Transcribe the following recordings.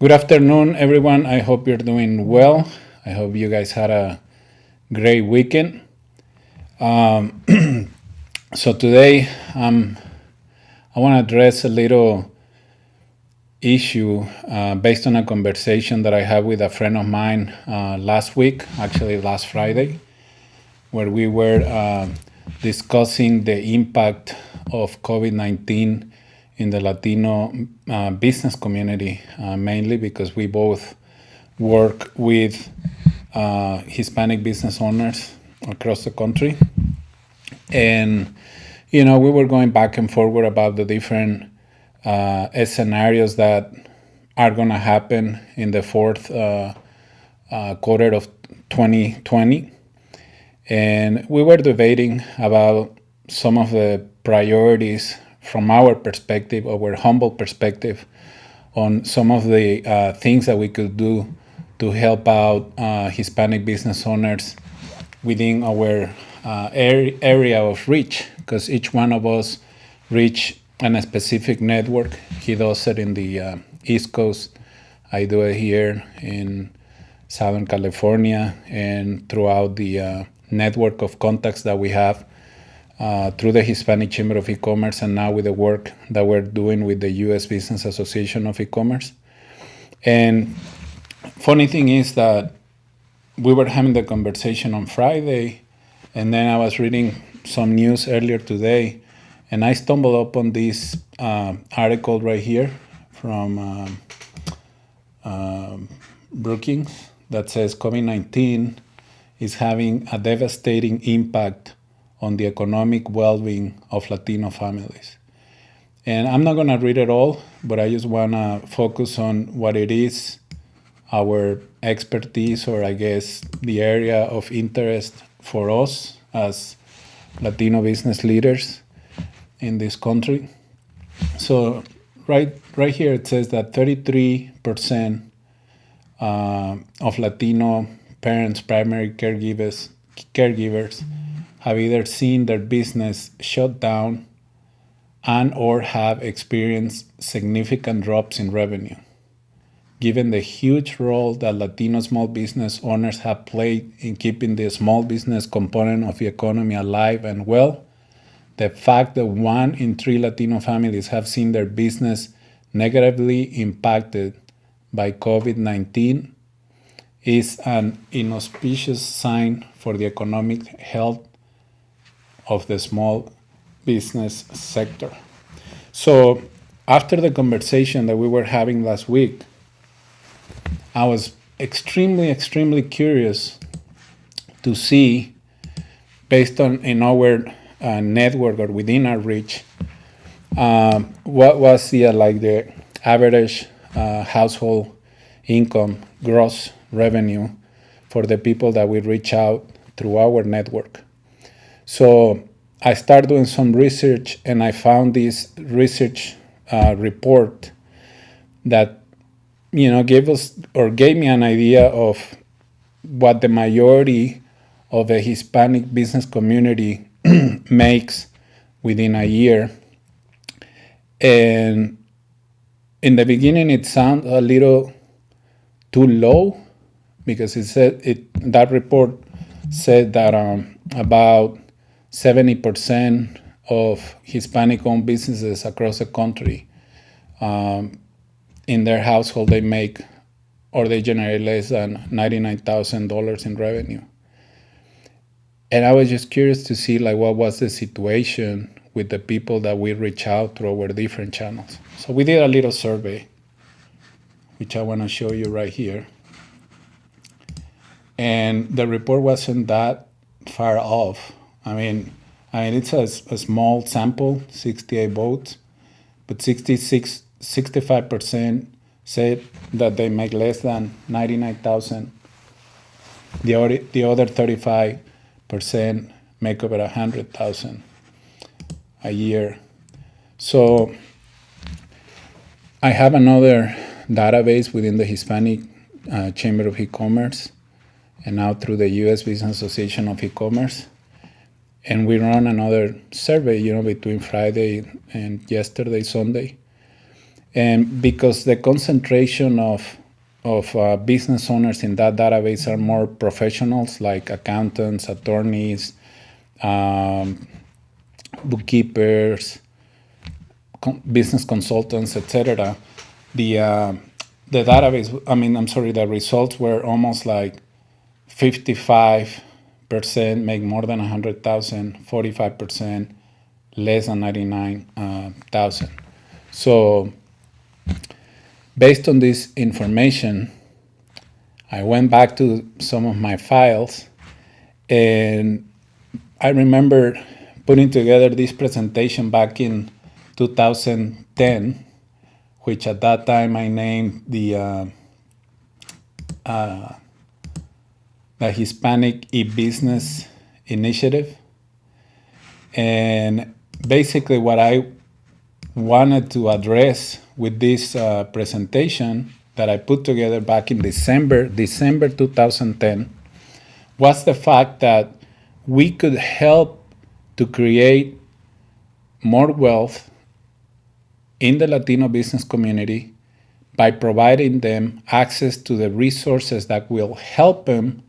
Good afternoon, everyone. I hope you're doing well. I hope you guys had a great weekend. So today, I want to address a little issue based on a conversation that I had with a friend of mine last week, actually last Friday, where we were discussing the impact of COVID-19 in the Latino business community, mainly because we both work with Hispanic business owners across the country. And, we were going back and forward about the different scenarios that are going to happen in the fourth quarter of 2020. And we were debating about some of the priorities from our perspective, our humble perspective, on some of the things that we could do to help out Hispanic business owners within our area of reach, because each one of us reach a specific network. He does it in the East Coast. I do it here in Southern California and throughout the network of contacts that we have through the Hispanic Chamber of E-Commerce, and now with the work that we're doing with the U.S. Business Association of E-Commerce. And funny thing is that we were having the conversation on Friday, and then I was reading some news earlier today, and I stumbled upon this article right here from Brookings that says COVID-19 is having a devastating impact on the economic well-being of Latino families. And I'm not going to read it all, but I just want to focus on what it is, our expertise, or I guess the area of interest for us as Latino business leaders in this country. So right here it says that 33% of Latino parents, primary caregivers have either seen their business shut down and or have experienced significant drops in revenue. Given the huge role that Latino small business owners have played in keeping the small business component of the economy alive and well, the fact that 1 in 3 Latino families have seen their business negatively impacted by COVID-19 is an inauspicious sign for the economic health of the small business sector. So after the conversation that we were having last week, I was extremely curious to see, based on in our network or within our reach, what was the average household income, gross revenue for the people that we reach out through our network. So I started doing some research, and I found this research report that gave me an idea of what the majority of the Hispanic business community makes within a year. And in the beginning, it sounded a little too low, because that report said that about 70% of Hispanic-owned businesses across the country, in their household, they make or they generate less than $99,000 in revenue. And I was just curious to see what was the situation with the people that we reach out through our different channels. So we did a little survey, which I want to show you right here. And the report wasn't that far off. I mean it's a small sample, 68 votes, but 65% said that they make less than $99,000. The other 35% make over $100,000 a year. So I have another database within the Hispanic Chamber of E-Commerce, and now through the U.S. Business Association of E-Commerce. And we run another survey, between Friday and yesterday, Sunday. And because the concentration of business owners in that database are more professionals like accountants, attorneys, bookkeepers, business consultants, etc. The database, the results were almost like 55% make more than 100,000, 45% less than 99,000. So based on this information, I went back to some of my files, and I remember putting together this presentation back in 2010, which at that time I named the Hispanic e-business initiative. And basically what I wanted to address with this presentation that I put together back in December 2010 was the fact that we could help to create more wealth in the Latino business community by providing them access to the resources that will help them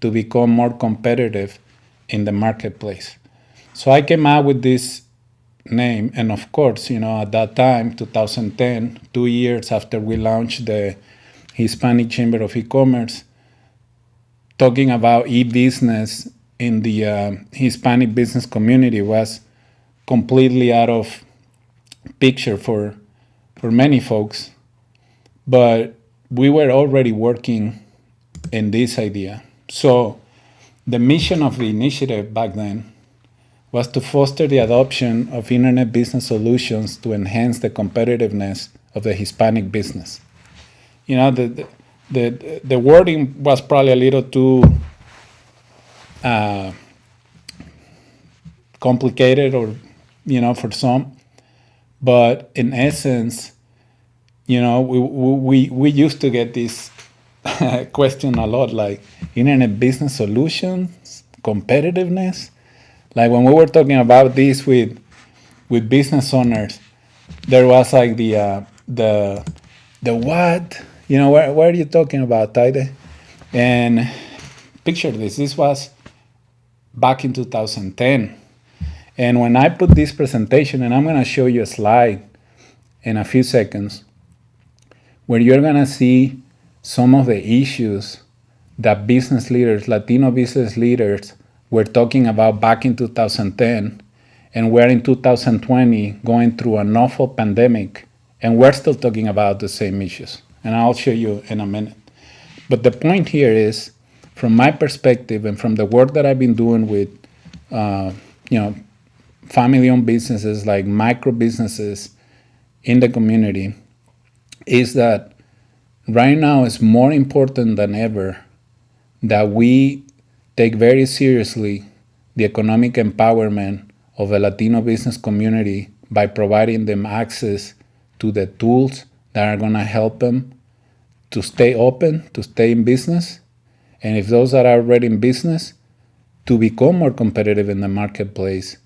to become more competitive in the marketplace. So I came out with this name, and of course, at that time, 2010, 2 years after we launched the Hispanic Chamber of E-commerce, talking about e-business in the Hispanic business community was completely out of picture for many folks. But we were already working in this idea. So the mission of the initiative back then was to foster the adoption of internet business solutions to enhance the competitiveness of the Hispanic business. The wording was probably a little too complicated, or for some, but in essence, we used to get this question a lot, like internet business solutions, competitiveness. Like when we were talking about this with business owners, there was like the what? What are you talking about, Taide? And picture this. This was back in 2010. And when I put this presentation, and I'm going to show you a slide in a few seconds, where you're going to see some of the issues that business leaders, Latino business leaders, were talking about back in 2010, and we're in 2020 going through an awful pandemic, and we're still talking about the same issues. And I'll show you in a minute. But the point here is, from my perspective and from the work that I've been doing with, family-owned businesses, like micro businesses in the community, is that right now it's more important than ever that we take very seriously the economic empowerment of the Latino business community by providing them access to the tools that are going to help them to stay open, to stay in business, and if those that are already in business, to become more competitive in the marketplace.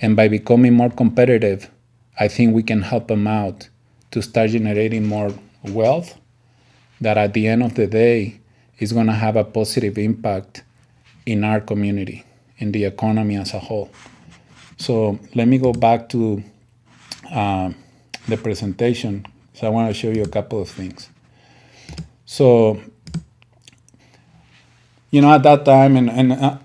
And by becoming more competitive, I think we can help them out to start generating more wealth that at the end of the day is going to have a positive impact in our community, in the economy as a whole. So let me go back to the presentation. So I want to show you a couple of things. So, at that time, and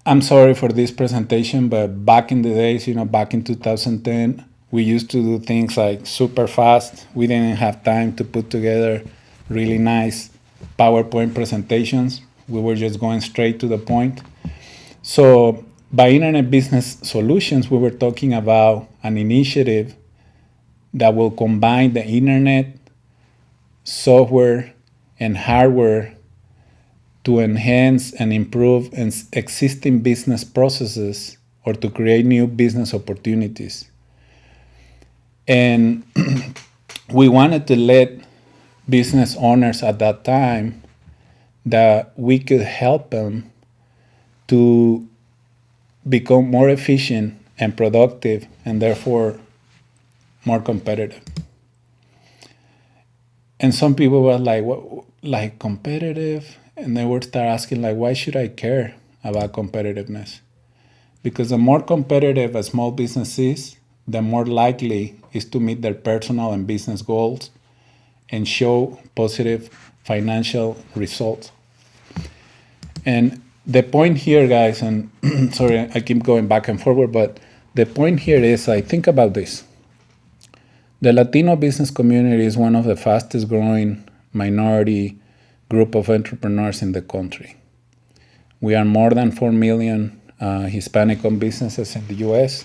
I'm sorry for this presentation, but back in the days, back in 2010, we used to do things like super fast. We didn't have time to put together really nice PowerPoint presentations. We were just going straight to the point. So by Internet Business Solutions, we were talking about an initiative that will combine the internet, software, and hardware to enhance and improve existing business processes or to create new business opportunities. And we wanted to let business owners at that time that we could help them to become more efficient and productive and therefore more competitive. And some people were like, what, like competitive? And they would start asking, like, why should I care about competitiveness? Because the more competitive a small business is, the more likely is to meet their personal and business goals and show positive financial results. And the point here, guys, and sorry, I keep going back and forward, but the point here is, like, think about this. The Latino business community is one of the fastest growing minority group of entrepreneurs in the country. We are more than 4 million Hispanic-owned businesses in the US.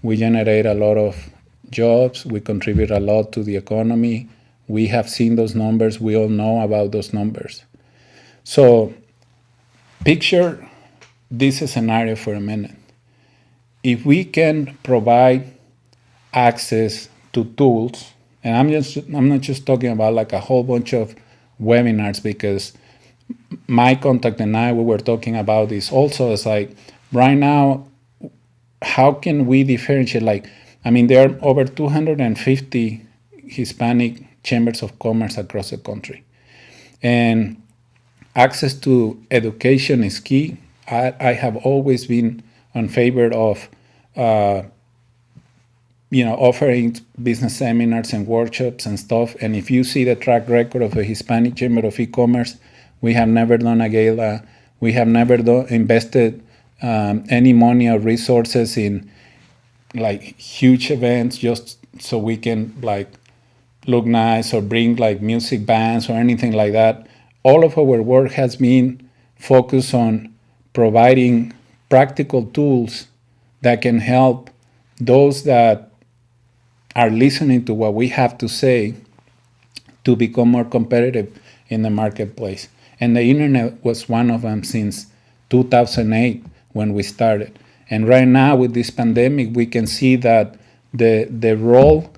We generate a lot of jobs. We contribute a lot to the economy. We have seen those numbers. We all know about those numbers. So picture this scenario for a minute. If we can provide access to tools, and I'm not just talking about like a whole bunch of webinars, because my contact and I, we were talking about this also. It's like, right now, how can we differentiate? Like, I mean, there are over 250 Hispanic chambers of commerce across the country, and access to education is key. I have always been in favor of offering business seminars and workshops and stuff. And if you see the track record of the Hispanic Chamber of E-commerce, we have never done a gala. We have never invested any money or resources in like huge events just so we can like look nice or bring like music bands or anything like that. All of our work has been focused on providing practical tools that can help those that are listening to what we have to say to become more competitive in the marketplace. And the internet was one of them since 2008 when we started. And right now with this pandemic, we can see that the role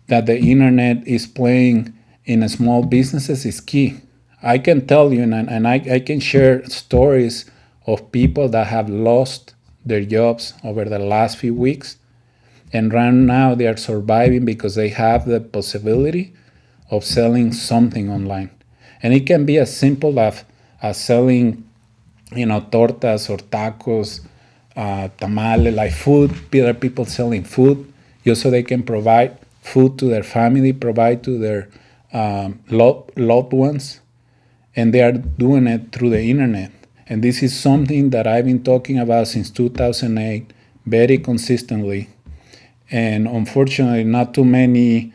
that the internet is playing in small businesses is key. I can tell you, and I can share stories of people that have lost their jobs over the last few weeks. And right now they are surviving because they have the possibility of selling something online. And it can be as simple as selling, tortas or tacos, tamales, like food. There are people selling food just so they can provide food to their family, provide to their loved ones. And they are doing it through the internet. And this is something that I've been talking about since 2008 very consistently. And unfortunately, not too many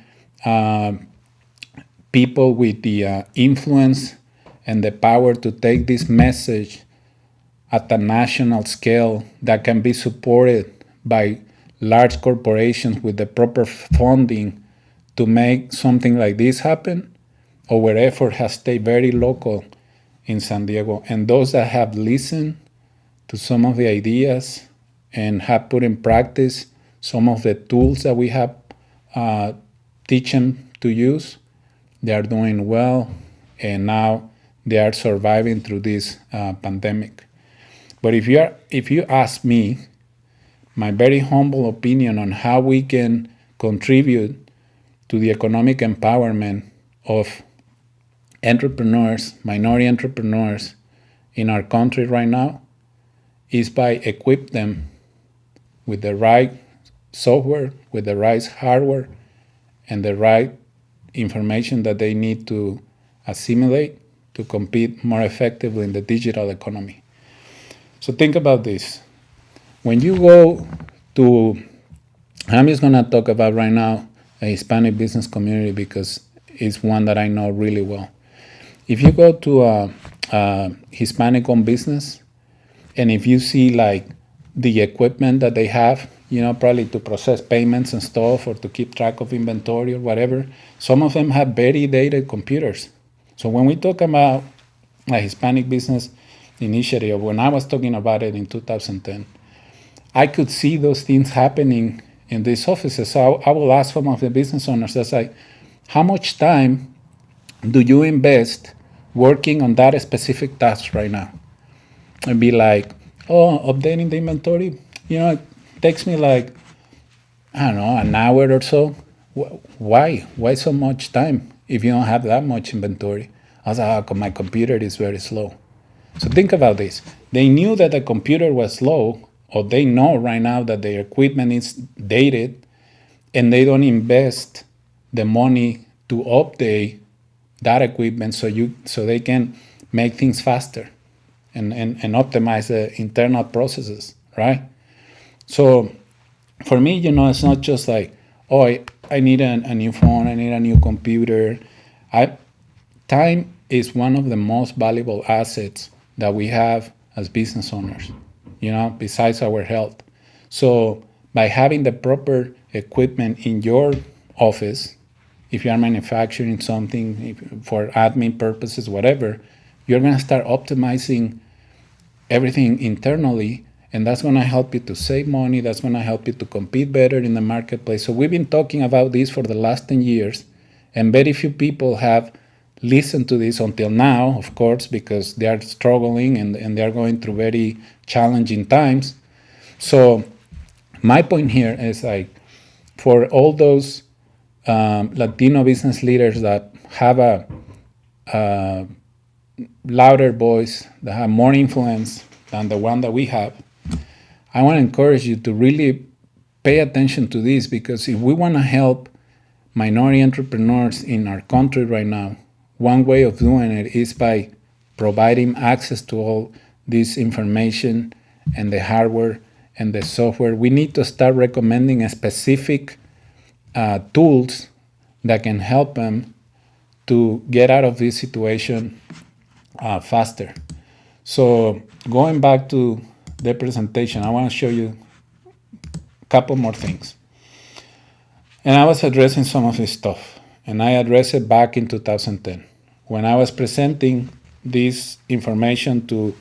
people with the influence and the power to take this message at a national scale that can be supported by large corporations with the proper funding to make something like this happen. Our effort has stayed very local in San Diego. And those that have listened to some of the ideas and have put in practice some of the tools that we have teach them to use, they are doing well, and now they are surviving through this pandemic. But if you ask me, my very humble opinion on how we can contribute to the economic empowerment of entrepreneurs, minority entrepreneurs in our country right now, is by equip them with the right software, with the right hardware, and the right information that they need to assimilate to compete more effectively in the digital economy. So think about this. When you go to, I'm just going to talk about right now a Hispanic business community because it's one that I know really well. If you go to a Hispanic-owned business, and if you see like the equipment that they have, probably to process payments and stuff or to keep track of inventory or whatever, some of them have very dated computers. So when we talk about a Hispanic business initiative, when I was talking about it in 2010, I could see those things happening in these offices. So I will ask some of the business owners, that's like, how much time do you invest working on that specific task right now? And be like, updating the inventory, it takes me like, I don't know, an hour or so. Why so much time? if you don't have that much inventory. I was like, oh, my computer is very slow. So think about this. They knew that the computer was slow, or they know right now that their equipment is dated, and they don't invest the money to update that equipment so they can make things faster and optimize the internal processes, right? So for me, it's not just like, oh, I need a new phone, I need a new computer. Time is one of the most valuable assets that we have as business owners, besides our health. So by having the proper equipment in your office, if you are manufacturing something for admin purposes, whatever, you're going to start optimizing everything internally, and that's going to help you to save money. That's going to help you to compete better in the marketplace. So we've been talking about this for the last 10 years, and very few people have listened to this until now, of course, because they are struggling and they are going through very challenging times. So my point here is like, for all those Latino business leaders that have a louder voice, that have more influence than the one that we have, I want to encourage you to really pay attention to this, because if we want to help minority entrepreneurs in our country right now, one way of doing it is by providing access to all this information and the hardware and the software. We need to start recommending specific tools that can help them to get out of this situation faster. So going back to the presentation, I want to show you a couple more things. And I was addressing some of this stuff, and I addressed it back in 2010 when I was presenting this information to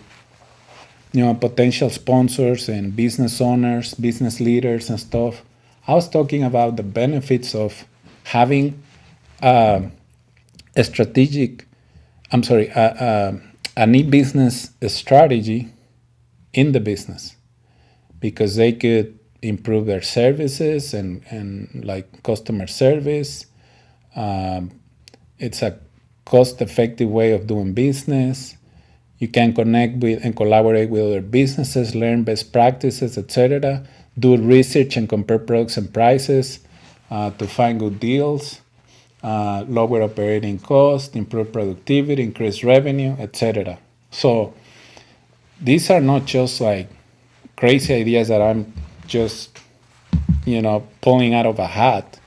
potential sponsors and business owners, business leaders and stuff. I was talking about the benefits of having an e-business strategy in the business, because they could improve their services and like customer service. It's a cost-effective way of doing business. You can connect with and collaborate with other businesses, learn best practices, etc. Do research and compare products and prices to find good deals, lower operating costs, improve productivity, increase revenue, etc. So these are not just like crazy ideas that I'm just, pulling out of a hat.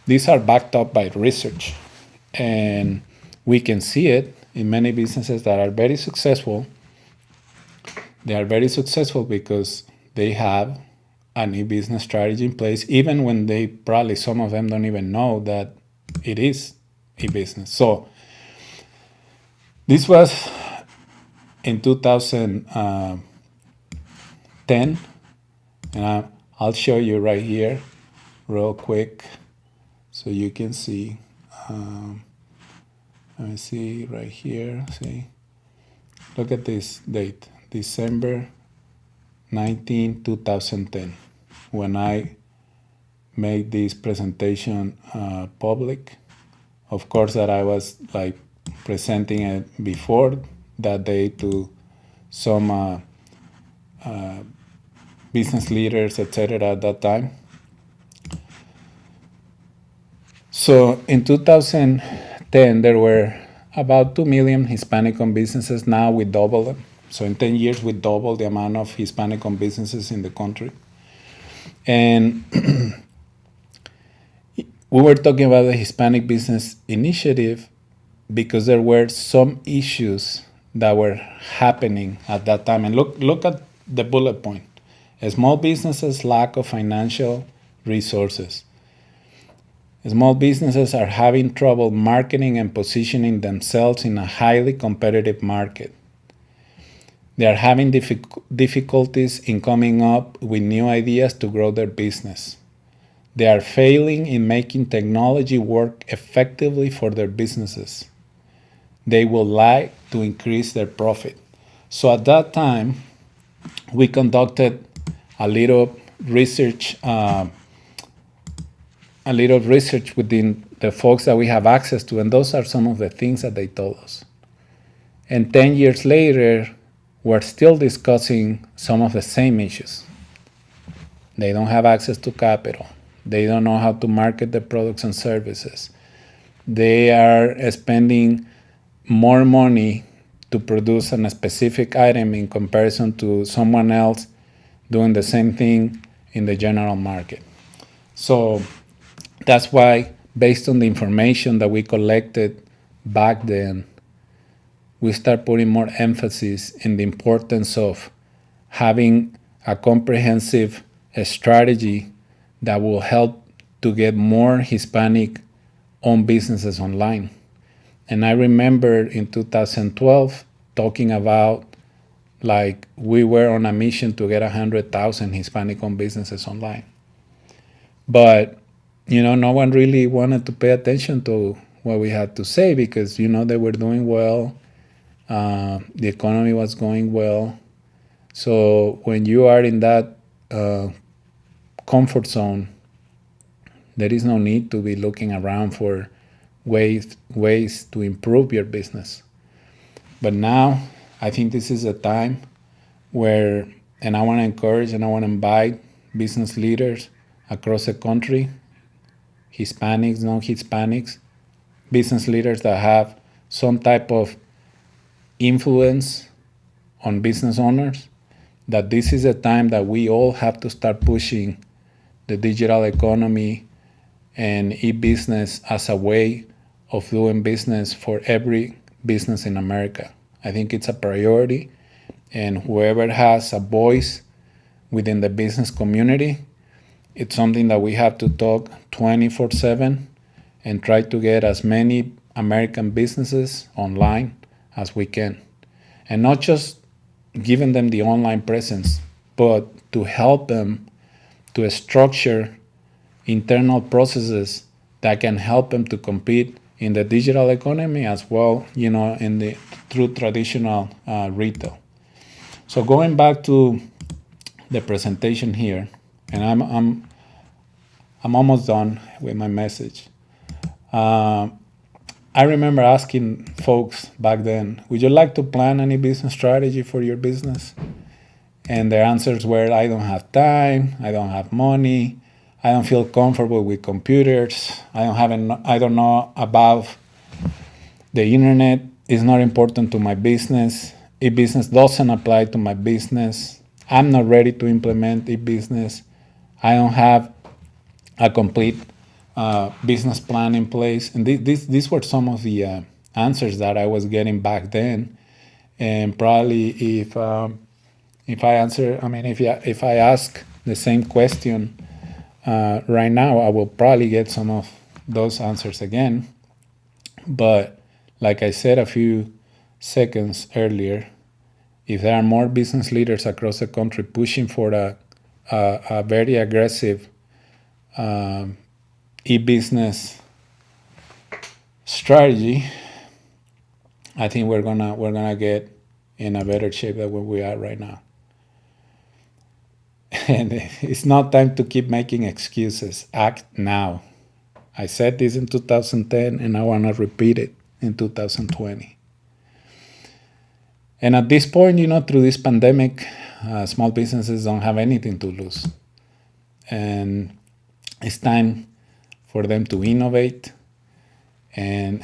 These are backed up by research, and we can see it in many businesses that are very successful. They are very successful because they have an e-business strategy in place, even when some of them don't even know that it is e-business. So this was in 2010, and I'll show you right here real quick so you can see. Let me see right here. See, look at this date, December 19, 2010, when I made this presentation public. Of course, that I was like presenting it before that day to some business leaders, etc. at that time. So in 2010, there were about 2 million Hispanic-owned businesses. Now we double them. So in 10 years, we doubled the amount of Hispanic-owned businesses in the country. And we were talking about the Hispanic Business Initiative because there were some issues that were happening at that time. And look at the bullet point. Small businesses' lack of financial resources. Small businesses are having trouble marketing and positioning themselves in a highly competitive market. They are having difficulties in coming up with new ideas to grow their business. They are failing in making technology work effectively for their businesses. They would like to increase their profit. So at that time, we conducted a little research within the folks that we have access to. And those are some of the things that they told us. And 10 years later, we're still discussing some of the same issues. They don't have access to capital. They don't know how to market their products and services. They are spending more money to produce a specific item in comparison to someone else doing the same thing in the general market. So that's why, based on the information that we collected back then, we start putting more emphasis in the importance of having a comprehensive strategy that will help to get more Hispanic-owned businesses online. And I remember in 2012 talking about like we were on a mission to get 100,000 Hispanic-owned businesses online. But, no one really wanted to pay attention to what we had to say because, they were doing well. The economy was going well. So when you are in that comfort zone, there is no need to be looking around for ways to improve your business. But now I think this is a time where, and I want to encourage and I want to invite business leaders across the country, Hispanics, non-Hispanics, business leaders that have some type of influence on business owners, that this is a time that we all have to start pushing the digital economy and e-business as a way of doing business for every business in America. I think it's a priority, and whoever has a voice within the business community, it's something that we have to talk 24/7 and try to get as many American businesses online as we can. And not just giving them the online presence, but to help them to structure internal processes that can help them to compete in the digital economy as well, through traditional retail. So going back to the presentation here, and I'm almost done with my message. I remember asking folks back then, would you like to plan any business strategy for your business? And their answers were, I don't have time, I don't have money, I don't feel comfortable with computers, I don't know about the internet, it's not important to my business, e-business doesn't apply to my business, I'm not ready to implement e-business, I don't have a complete business plan in place. And these were some of the answers that I was getting back then. And probably if I ask the same question right now, I will probably get some of those answers again. But like I said a few seconds earlier, if there are more business leaders across the country pushing for a very aggressive e-business strategy, I think we're gonna get in a better shape than where we are right now. And it's not time to keep making excuses. Act now. I said this in 2010, and I want to repeat it in 2020. And at this point, through this pandemic, small businesses don't have anything to lose. And it's time for them to innovate and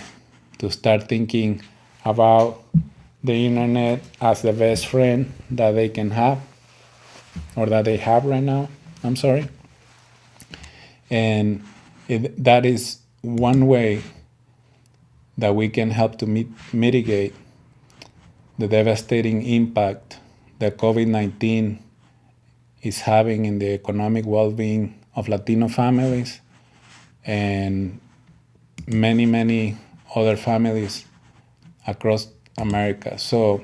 to start thinking about the internet as the best friend that they can have, or that they have right now. I'm sorry. And that is one way that we can help to mitigate the devastating impact that COVID-19 is having in the economic well-being of Latino families and many, many other families across America. So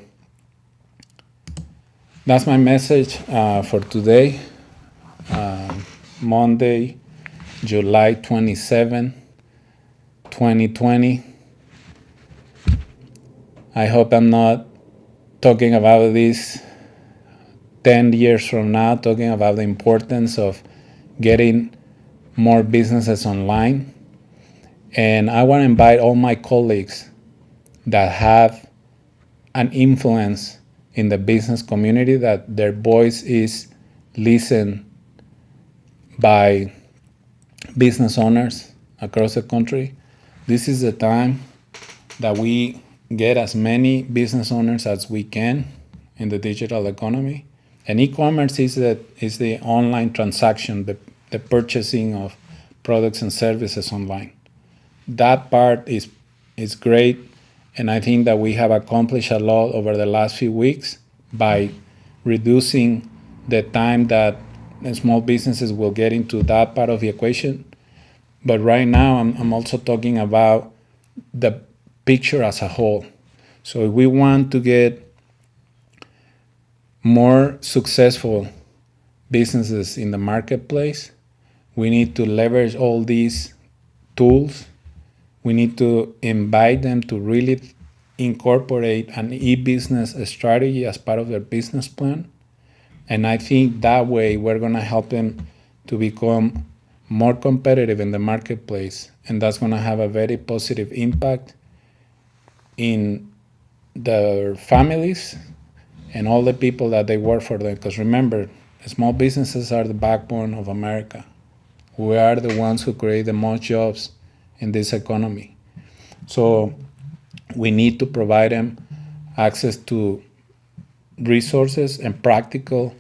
that's my message for today, Monday, July 27, 2020. I hope I'm not talking about this 10 years from now, talking about the importance of getting more businesses online And I want to invite all my colleagues that have an influence in the business community, that their voice is listened by business owners across the country. This is the time that we get as many business owners as we can in the digital economy. And e-commerce is the online transaction, the purchasing of products and services online. That part is great, and I think that we have accomplished a lot over the last few weeks by reducing the time that small businesses will get into that part of the equation. But right now, I'm also talking about the picture as a whole. So if we want to get more successful businesses in the marketplace, we need to leverage all these tools. We need to invite them to really incorporate an e-business strategy as part of their business plan. And I think that way we're going to help them to become more competitive in the marketplace. And that's going to have a very positive impact in their families and all the people that they work for them. Because remember, small businesses are the backbone of America. We are the ones who create the most jobs in this economy. So we need to provide them access to resources and practical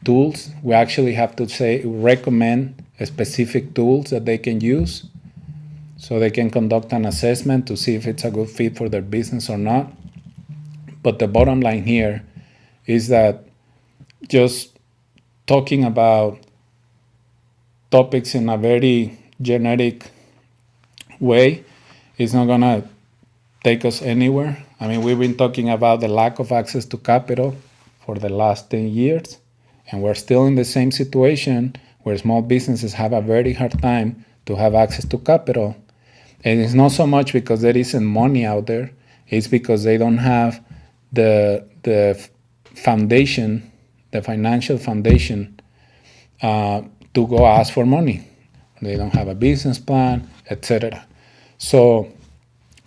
tools. We actually have to recommend specific tools that they can use so they can conduct an assessment to see if it's a good fit for their business or not. But the bottom line here is that just talking about topics in a very generic way is not going to take us anywhere. I mean, we've been talking about the lack of access to capital for the last 10 years, and we're still in the same situation where small businesses have a very hard time to have access to capital. And it's not so much because there isn't money out there, it's because they don't have the foundation, the financial foundation to go ask for money. They don't have a business plan, etc. So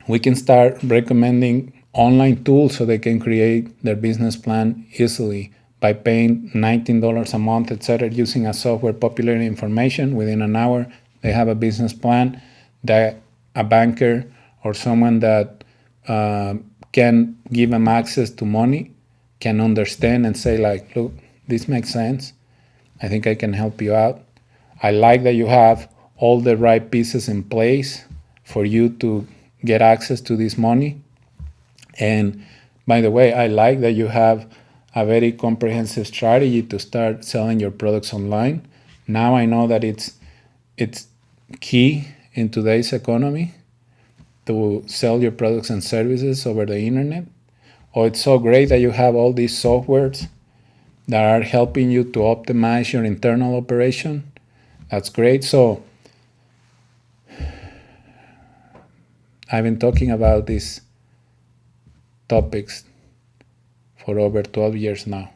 we can start recommending online tools so they can create their business plan easily by paying $19 a month, etc., using a software populating information. Within an hour, they have a business plan that a banker or someone that can give them access to money can understand and say, like, look, this makes sense. I think I can help you out. I like that you have all the right pieces in place for you to get access to this money. And by the way, I like that you have a very comprehensive strategy to start selling your products online. Now I know that it's key in today's economy to sell your products and services over the internet. Oh, it's so great that you have all these softwares that are helping you to optimize your internal operation. That's great. So I've been talking about these topics for over 12 years now.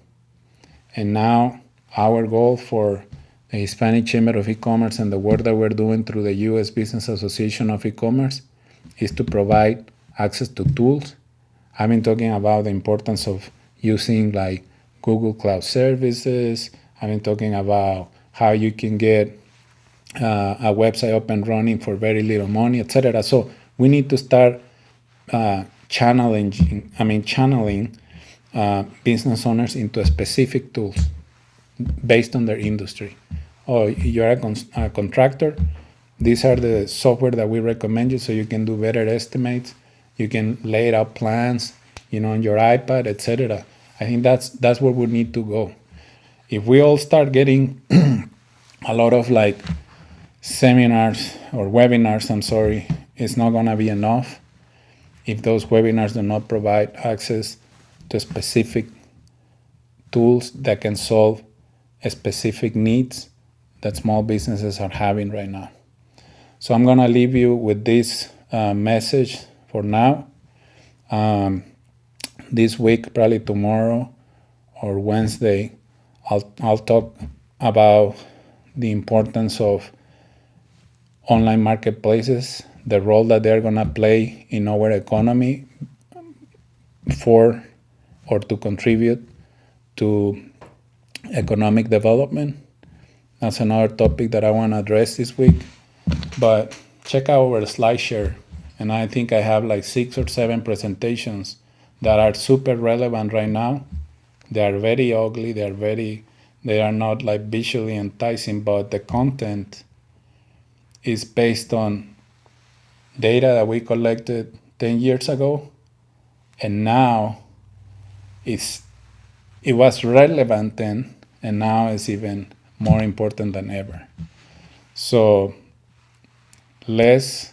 And now our goal for the Hispanic Chamber of E-commerce and the work that we're doing through the U.S. Business Association of E-commerce is to provide access to tools. I've been talking about the importance of using like Google Cloud Services. I've been talking about how you can get a website up and running for very little money, etc. So we need to start channeling business owners into specific tools based on their industry. Oh, you're a contractor. These are the software that we recommend you so you can do better estimates. You can lay out plans, on your iPad, etc. I think that's where we need to go. If we all start getting a lot of like seminars or webinars, it's not gonna be enough if those webinars do not provide access to specific tools that can solve specific needs that small businesses are having right now. So I'm gonna leave you with this message for now. This week, probably tomorrow or Wednesday, I'll talk about the importance of online marketplaces the role that they're going to play in our economy for or to contribute to economic development. That's another topic that I want to address this week. But check out our SlideShare, and I think I have like 6 or 7 presentations that are super relevant right now. They are very ugly. They are not like visually enticing, but the content is based on data that we collected 10 years ago, and now it was relevant then, and now it's even more important than ever. So let's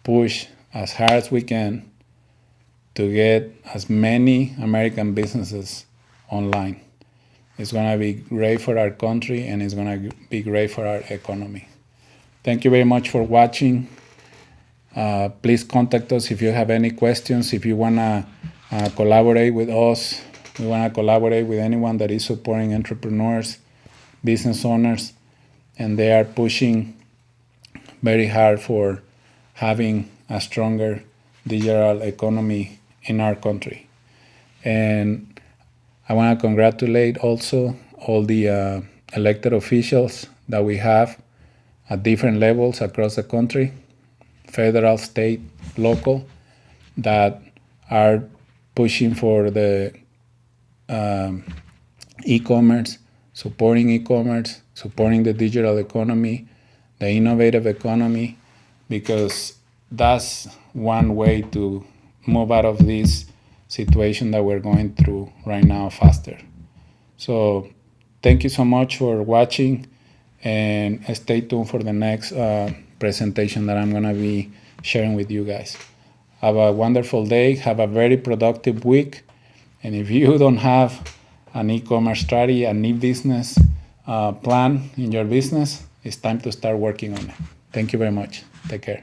push as hard as we can to get as many American businesses online. It's going to be great for our country, and it's going to be great for our economy. Thank you very much for watching. Please contact us if you have any questions. If you want to collaborate with us, we want to collaborate with anyone that is supporting entrepreneurs, business owners, and they are pushing very hard for having a stronger digital economy in our country. And I want to congratulate also all the elected officials that we have at different levels across the country, federal, state, local, that are pushing for the e-commerce, supporting the digital economy, the innovative economy, because that's one way to move out of this situation that we're going through right now faster. So thank you so much for watching, and stay tuned for the next presentation that I'm going to be sharing with you guys. Have a wonderful day. Have a very productive week. And if you don't have an e-commerce strategy, a new business plan in your business, it's time to start working on it. Thank you very much. Take care.